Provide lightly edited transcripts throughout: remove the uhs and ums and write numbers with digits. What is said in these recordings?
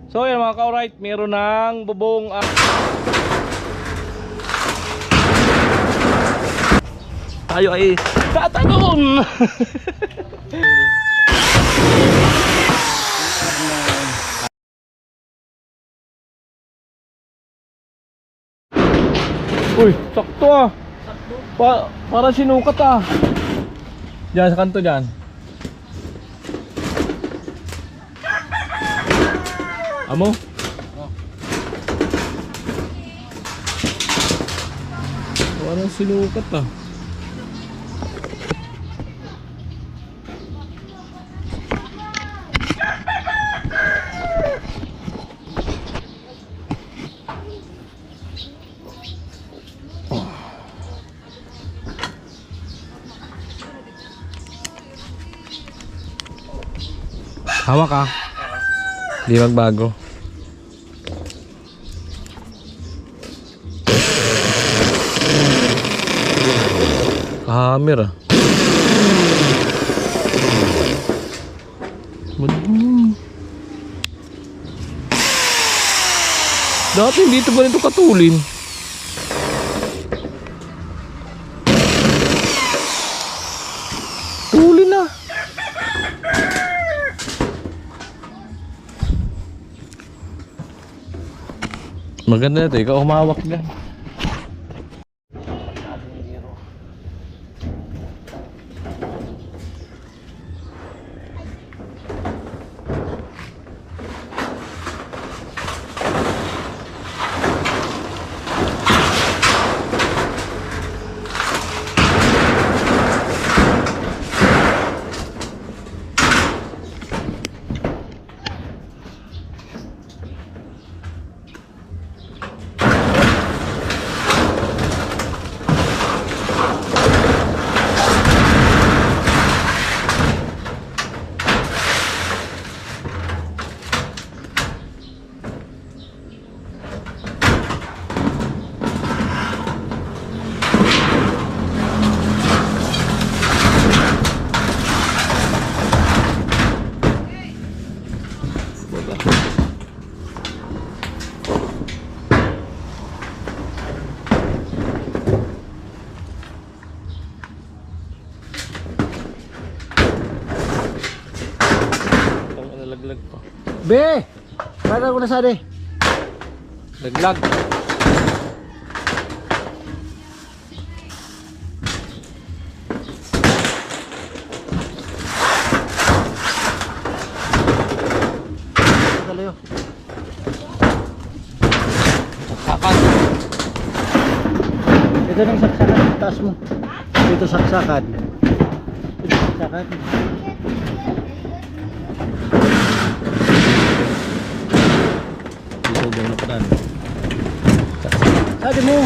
So yan mga ka-alright, meron ng bubong tayo ay tatalon. Uy, sakto ah. Para sinukat ah. Diyan sa kanto diyan. Amo? Parang sinukat ah. Hawak ka. Di magbago. Hammer ah. Dati dito ba nito katulin? Tulin na. Maganda ito, ikaw humawak dyan. Laglag pa. Be! Para ko na sari. Laglag. Kalayo. Saksakan. Ito ng saksakan. Taas mo. Ito saksakan. Ito saksakan. Sadi mo.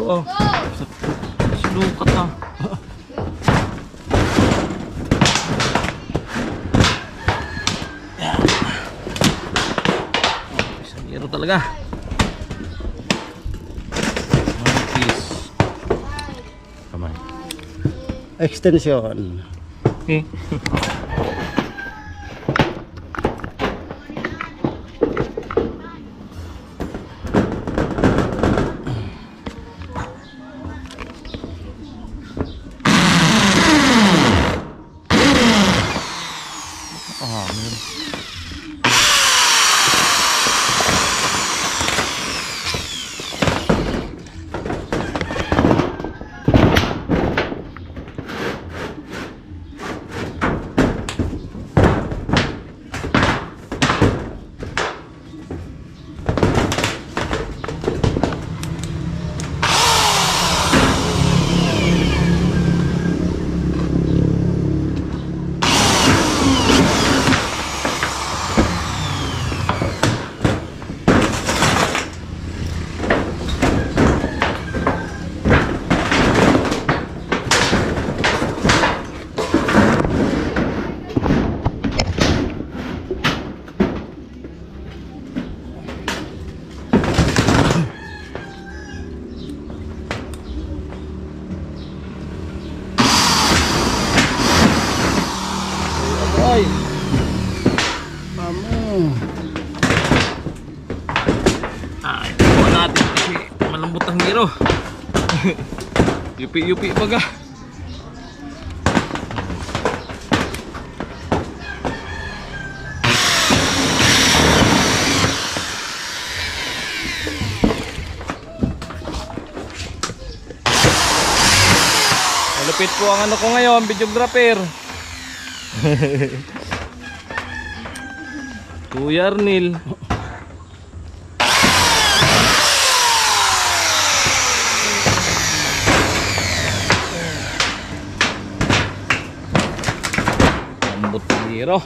Oh, sinukat na. Isang hero talaga. One piece. Kamay. Extension. Okay. Hangiro. Yupi-yupi baga. Malupit po ang ano ko ngayon, videographer. Kuya Arnil. Lambot Hangiro.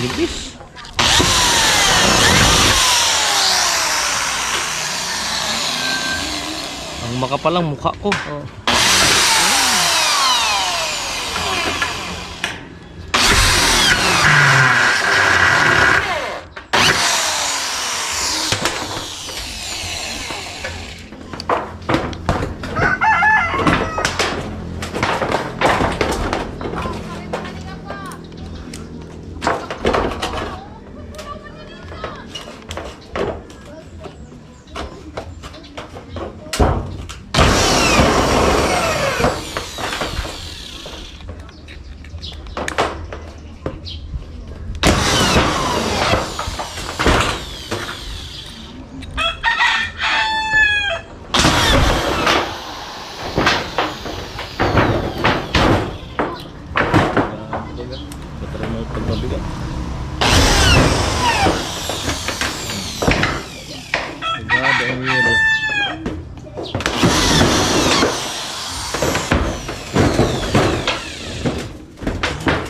Libis. Ang makapalang mukha ko. Oh.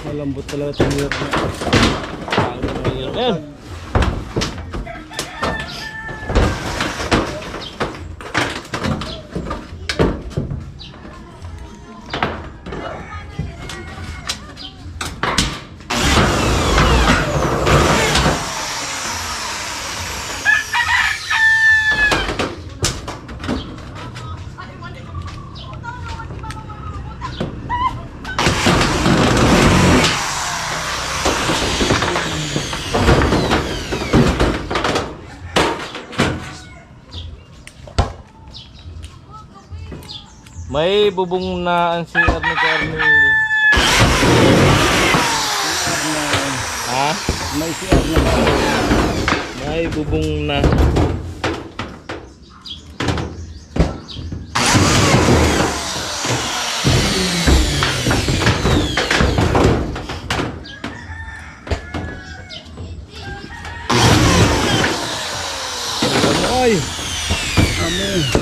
Malambot talaga itong hirap na. Ayan. May bubong na ang CR ni Carmel. Ha? May CR na ba? May bubong na. Ay! Amen.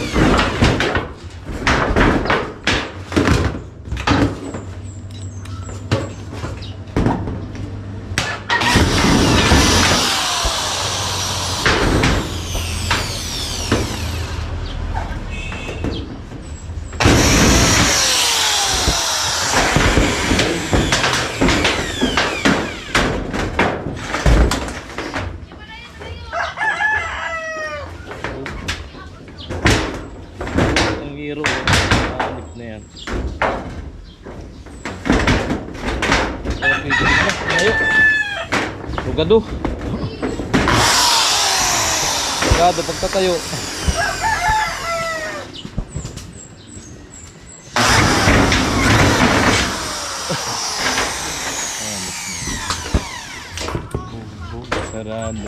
Hangiro. Hanip na yan. Ayo. Rugado. Rugado pagtatayo. Sarado.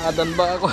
Adan ba ako?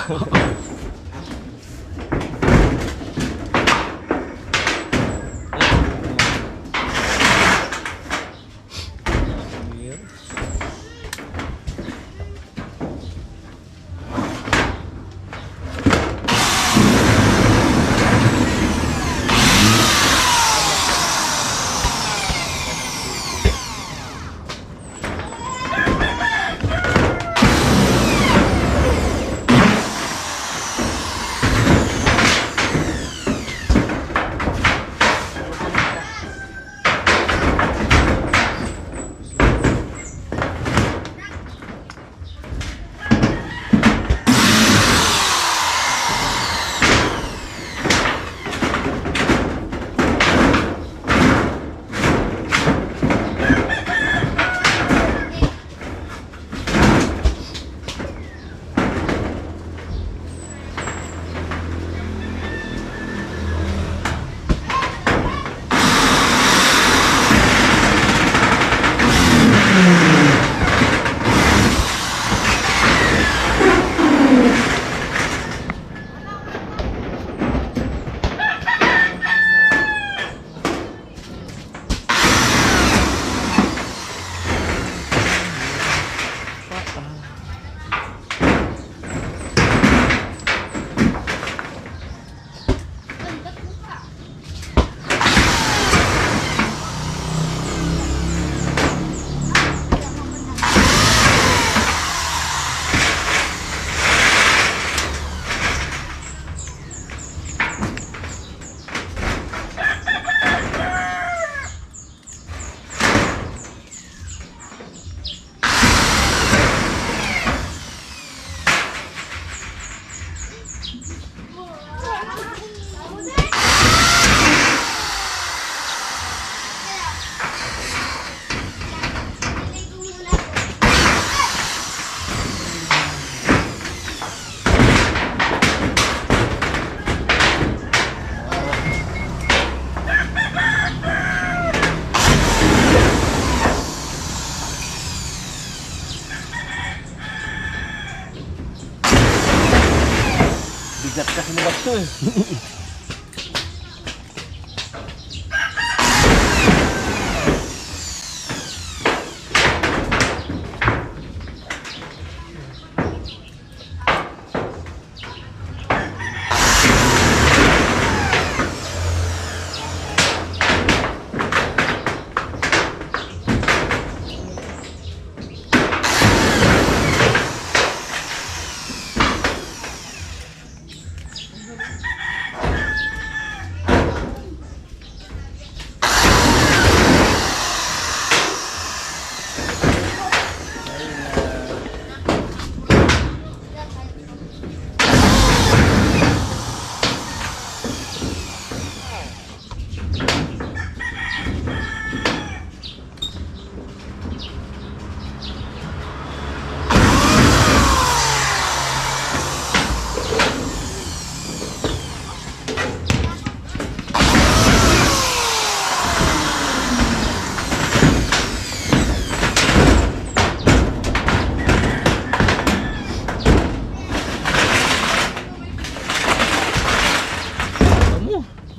Bigat kasi ng bato eh.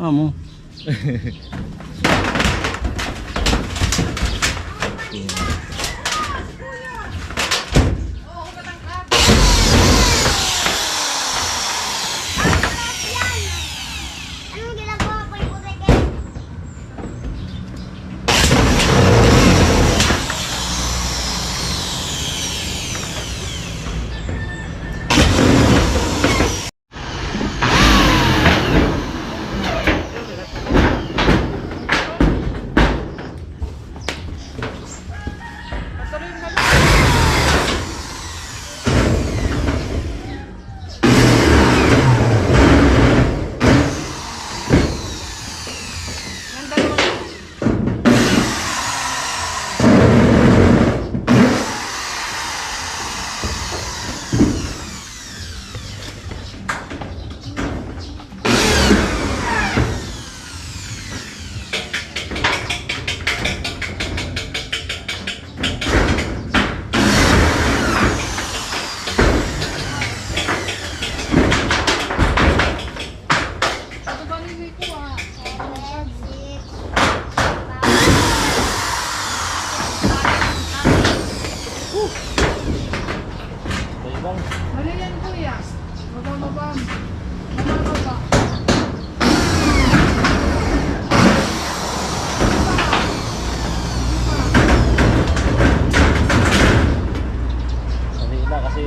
Amo. Anong ginagawa ko yung putek? Bang. Ano yan kuya? Mabababam. Mabababa. Kanina kasi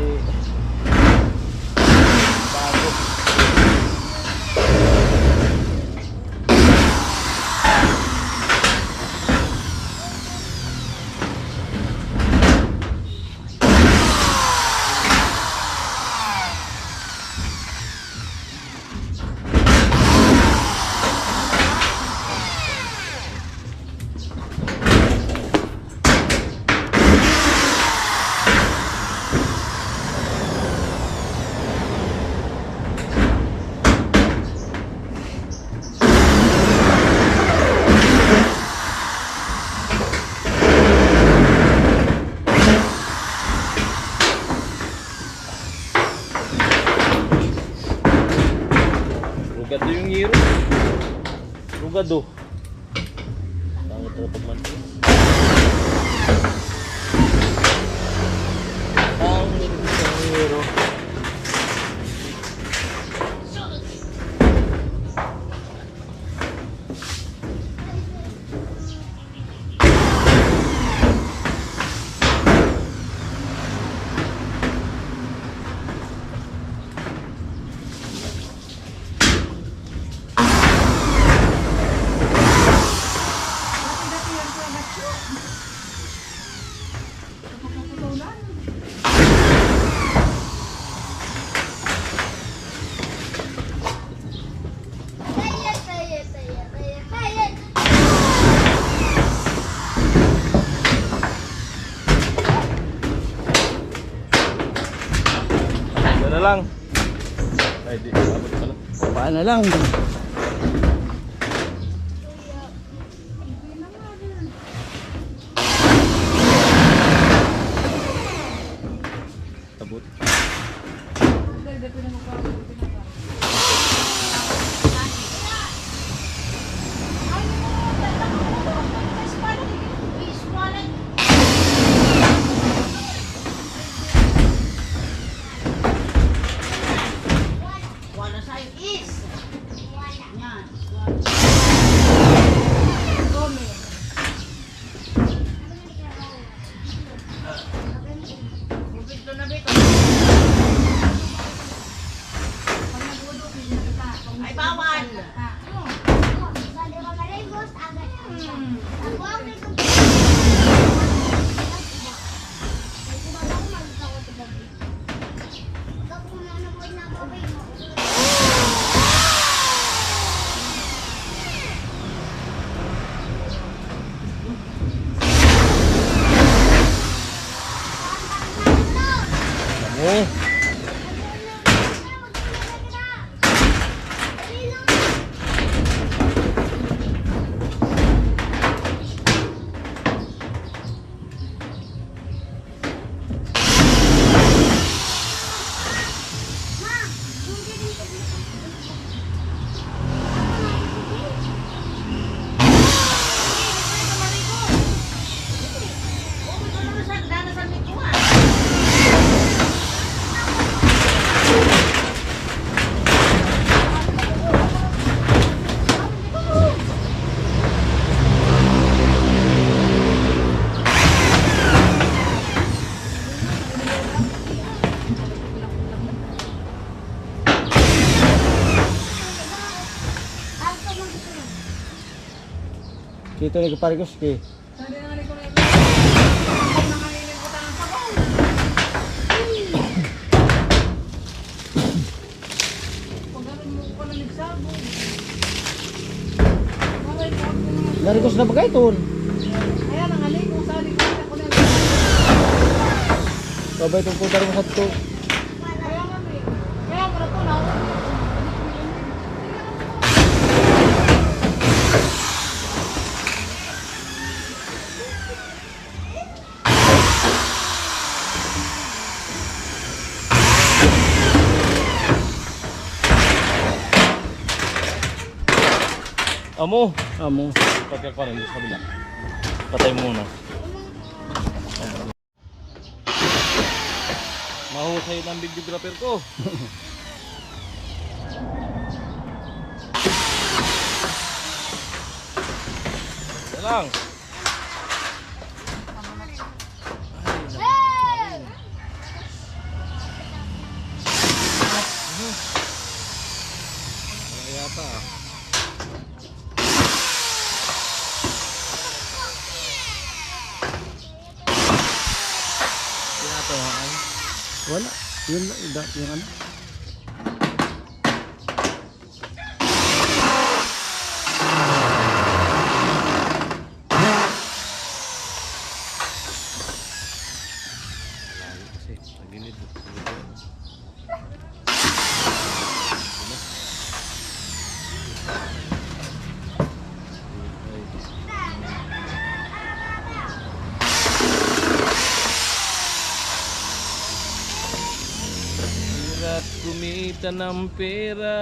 bago. Rugado yung hero. Rugado. Pangit na pagmantis. Ang nilibis ng hero. Dati-dati yan kuya Nacho. Kapag-kapulunan. Ito na lang. Ay, di. Abot pala. Paano lang. Abot. Dati-dati na magkakabuti na ba? Kito ni Kaparigos kay. Sabi nga ni ko na nanganginig ko tanang sabaw. Pag ano mo ko na nagsabog. Maray ko ako na. Narigos na ba kayo ton? Kaya nanganig kung saan ko na ko na. Sabay itong putar mo sa to. Kaya nga eh. Kaya mo na to na. Amo. Amo. Patay pa rin sa kabila. Patay muna. Mahusay ng videographer ko. Yan lang. Wala yata ah. Tinatamaan. Wala. Yun yung ano. Kasi naglinid. Hirap kumita ng pera.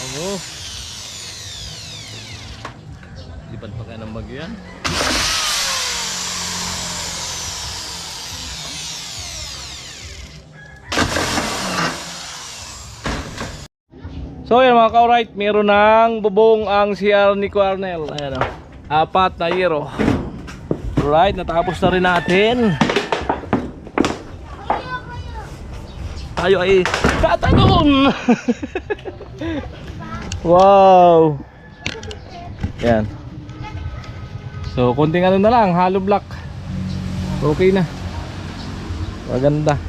Ano? Lipad pa kaya ng bagyo yan? So yan mga ka-alright, meron ng bubong ang CR ni Cornel. Ayan o, 4 na euro. Alright, natapos na rin natin. Tayo ay tatalon. Wow. Yan. So konting ano na lang, hollow block. Okay na. Maganda.